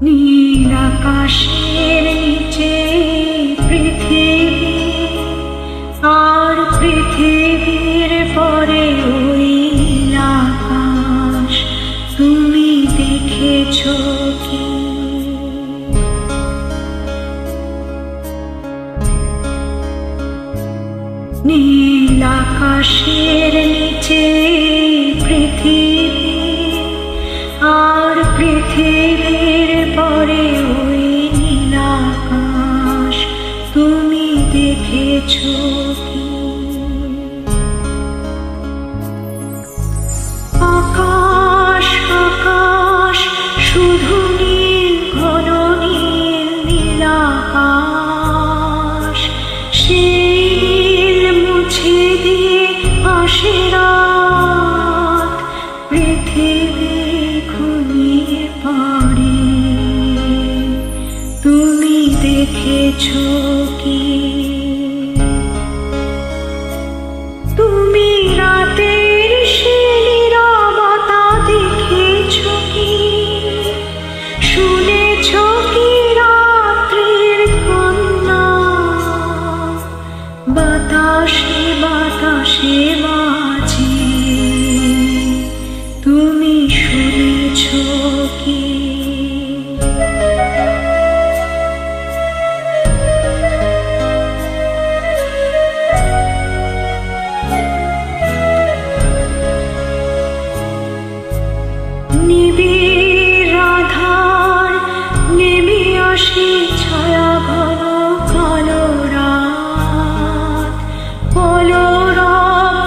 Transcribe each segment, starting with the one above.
নীল আকাশের নিচে পৃথিবী, আর পৃথিবীর পরে ওই নীল আকাশ। তুমি দেখেছো কি? নীল আকাশের নিচে পৃথিবী, আর পৃথিবীর পরে ওই নীল আকাশ। তুমি দেখেছো কি? আকাশ আকাশ শুধু নীল, ঘন নীল, নীল আকাশ। সেই নীল মুছে দিয়ে আসে রাত, পৃথিবী ঘুমিয়ে পড়ে। তুমি দেখেছো কি? তুমি রাতের সে নীরবতা দেখেছো কি? শুনেছো কি রাত্রির কান্না? বাতাসে বাতাসে বাজে, তুমি শুনেছো কি? নিবিড় আধার নেমে আসে, ছায়া ঘন কালো রাত। কলরব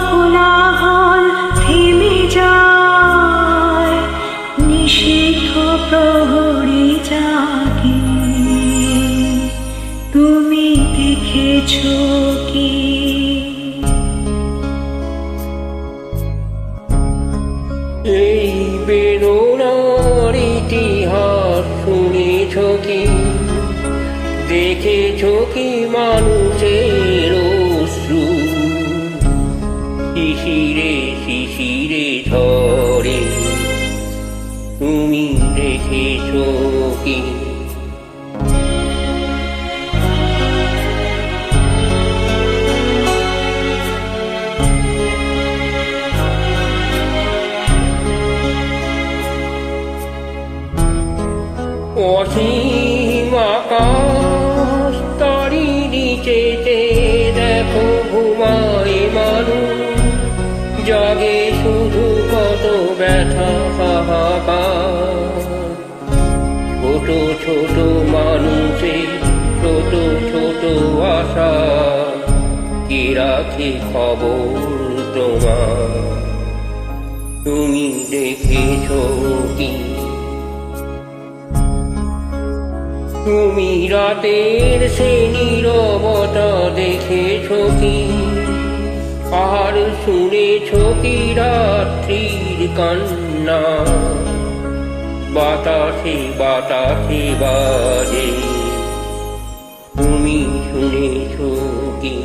কোলাহল থেমে যায়, নিষিদ্ধ প্রহরী জাগে। তুমি দেখেছো কি? এই বেদনার ইতিহাস শুনেছ কি? দেখেছ কি মানুষের অশ্রু শিশিরে শিশিরে ঝরে? তুমি দেখেছ কি? অসীম আকাশ তারি নিচেতে দেখো ঘুমায় মানুষ, জাগে শুধু কত ব্যথা হাহাকার। ছোট ছোট মানুষের ছোট ছোট আশা, কে রাখে খবর তোমার? তুমি দেখেছো কি? তুমি রাতের সে নীরবতা দেখেছো কি? আর শুনেছো কি রাত্রির কান্না? বাতাসে বাতাসে বাজে, তুমি শুনেছো কি?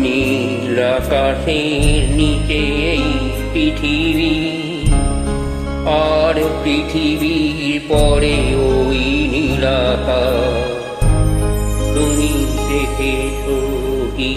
নীল আকাশের নিচে এই পৃথিবী, আর পৃথিবীর পরে ওই নীল আকাশ। তুমি দেখেছো কি?